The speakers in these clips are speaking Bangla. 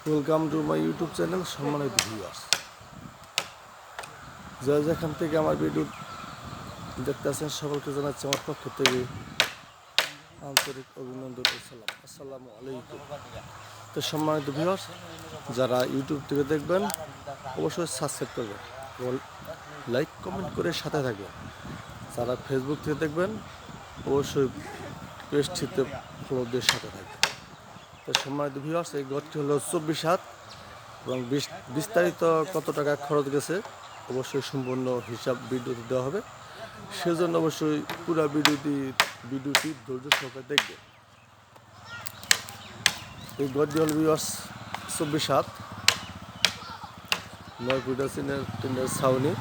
Welcome to my YouTube channel সম্মানিত ভিউয়ার্স। যেখান থেকে আমার ভিডিও দেখতেছেন সকলকে জানাচ্ছি আমার পক্ষ থেকে আন্তরিক অভিনন্দন ও সালাম। আসসালামু আলাইকুম। তো সম্মানিত ভিউয়ার্স, যারা ইউটিউব থেকে দেখবেন অবশ্যই সাবস্ক্রাইব করবেন এবং লাইক কমেন্ট করে সাথে থাকবেন। যারা ফেসবুক থেকে দেখবেন অবশ্যই পেজটিতে ফলো দিয়ে সাথে থাকবেন। তো সম্মানিত ভিউয়ার্স, এই ঘরটি হলো 24 হাত এবং বিস্তারিত কত টাকা খরচ গেছে অবশ্যই সম্পূর্ণ হিসাব ভিডিওতে দেওয়া হবে। সেজন্য অবশ্যই পুরো ভিডিওটি ধৈর্য সহকারে দেখবে। এই ঘরটি হল ভিউয়ার্স 24 হাত, 9 ফুটা টিনের ছাউনি,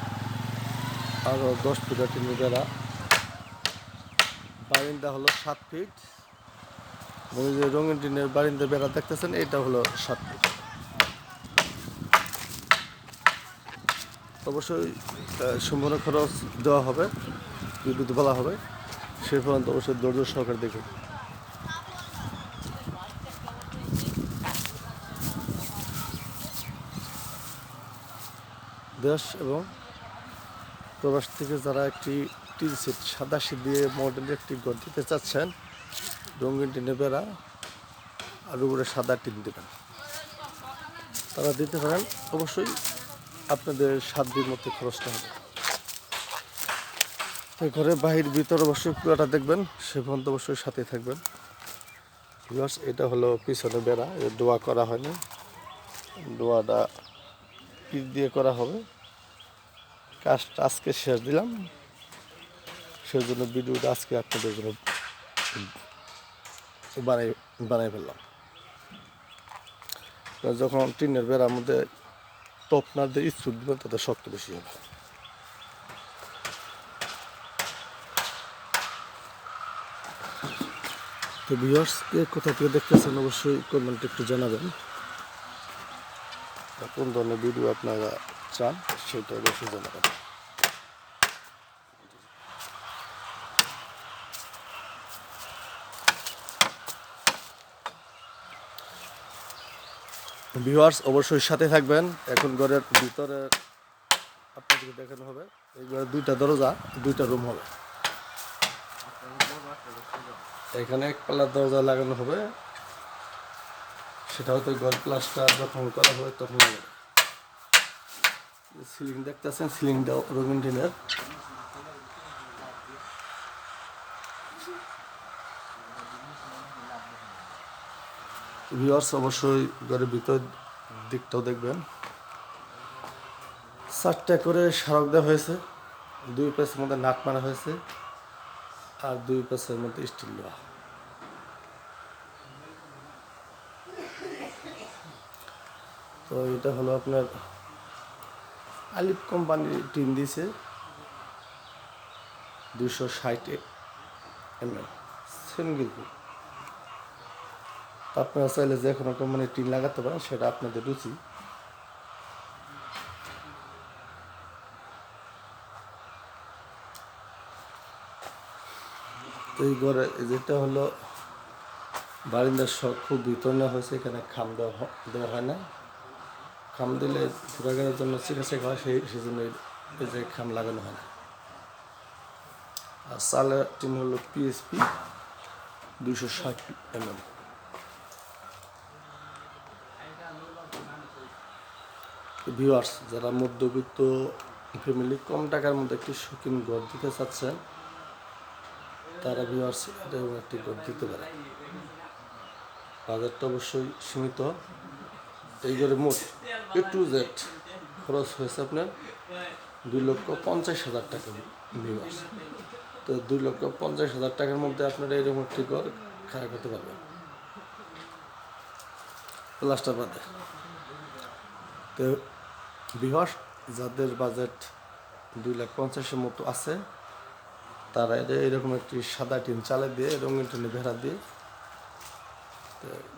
আরও 10 ফুটা টিনের বেড়া, বারিন্দা হলো 7 ফিট এবং যে রঙিন টিনের বারিন্দা বেড়া দেখতেছেন এটা হলো 7 ফিট। অবশ্যই সম্পূর্ণ খরচ দেওয়া হবে, ভিডিওতে বলা হবে, সে পর্যন্ত অবশ্যই ধৈর্য সহকারে দেখুন। দেশ এবং প্রবাস থেকে যারা একটি টিন সেট সাদা শীত দিয়ে মডেলের একটি ঘর দিতে চাচ্ছেন, রঙিন টিনে বেড়া আর উপরে সাদা টিন দেবেন, তারা দিতে পারেন। অবশ্যই আপনাদের 7 দিন মধ্যে খরচটা হবে। তো ঘরে বাহির ভিতর অবশ্যই পুরোটা দেখবেন, সে পর্যন্ত অবশ্যই সাথে থাকবেন। এটা হলো পিছনে বেড়া, দোয়া করা হয়নি, দোয়াটা পিচ দিয়ে করা হবে। কাজটা আজকে শেষ দিলাম, সেই জন্য ভিডিওটা আজকে আপনাদের জন্য বানাই ফেললাম। যখন টিনের বেড়ার মধ্যে টপনার দিয়ে স্টুক দেবেন তাতে শক্ত বেশি হবে। তো ভিউয়ার্স, কে কোথা থেকে দেখতেছেন অবশ্যই কমেন্টে একটু জানাবেন। কোন ধরনের ভিডিও আপনারা চান সেটা অবশ্যই জানাবেন। ভিউয়ার্স অবশ্যই সাথে থাকবেন। এখন ঘরের ভিতরে আপনাদেরকে দেখানো হবে। এই ঘরে 2টা দরজা, 2টা রুম হবে। এখানে এক পাল্লার দরজা লাগানো হবে, সেটা হয়তো ঘর প্লাস্টার যখন করা হবে তখন লাগাবে। সিলিং দেখতেছেন, সিলিংটাও রঙিন টিনের। ভিউয়ার্স অবশ্যই ঘরের ভিতর দিকটাও দেখবেন। 4টা করে সড়ক দেওয়া হয়েছে, 2 পাশের মধ্যে নাট মারা হয়েছে আর 2 পাশের মধ্যে স্টিল দেওয়া। তো এটা হলো আপনার আলিপ কোম্পানির টিন দিয়েছে 260 mm সিঙ্গেল ফুট। আপনারা চাইলে যে কোনো কোম্পানির টিন লাগাতে পারেন, সেটা আপনাদের রুচি। তো এই ঘরে যেটা হলো বারিন্দার খুব ভিতর নেওয়া হয়েছে, এখানে খাম দেওয়া হয় না। খাম দিলে ঘোরাঘেরার জন্য চিকিৎসা হয়, সেই জন্য এই যে খাম লাগানো হয় না। আর চালের টিন হলো পিএসপি 260 mm। ভিউয়ার্স, যারা মধ্যবিত্ত ফ্যামিলি কম টাকার মধ্যে একটি শৌখিন ঘর দিতে চাচ্ছেন, তারা ভিউয়ার্স এরকম একটি ঘর দিতে পারে। বাজারটা অবশ্যই সীমিত। এই ঘরে মোট A to Z খরচ হয়েছে আপনার 2,50,000 টাকা। ভিউয়ার্স, তো 2,50,000 টাকার মধ্যে আপনারা এরকম একটি ঘর খাড়া করতে পারবেন, প্লাস্টার বাদে। তো ভিউয়ার্স, যাদের বাজেট 2,50,000 মতো আছে, তারা এরকম একটি সাদা টিন চালে দিয়ে রঙিন টিনে ভেড়া দিয়ে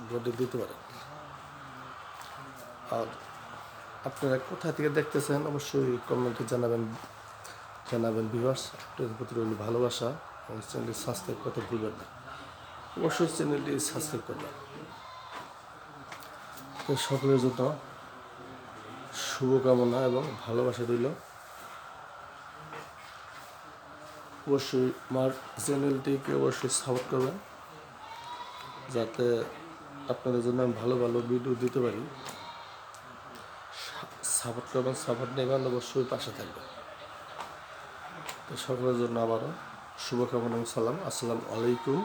ঘরটি দিতে পারেন। আর আপনারা কোথা থেকে দেখতেছেন অবশ্যই কমেন্টে জানাবেন ভিউয়ার্স। আপনাদের প্রতি রইল ভালোবাসা এবং চ্যানেলটি সাবস্ক্রাইব করতে ভুলবেন না। অবশ্যই চ্যানেলটি সাবস্ক্রাইব করবেন। তো সকলের জন্য শুভকামনা এবং ভালোবাসা রইল। অবশ্যই আমার চ্যানেলটিকে অবশ্যই সাপোর্ট করবেন, যাতে আপনাদের জন্য আমি ভালো ভালো ভিডিও দিতে পারি। সাপোর্ট করবেন, সাপোর্ট নেবেন, অবশ্যই পাশে থাকবেন। তো সকলের জন্য আবারও শুভকামনা এবং সালাম। আসসালামু আলাইকুম।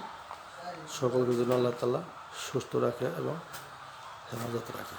সকলের জন্য আল্লাহ তাআলা সুস্থ রাখে এবং হেফাজত রাখে।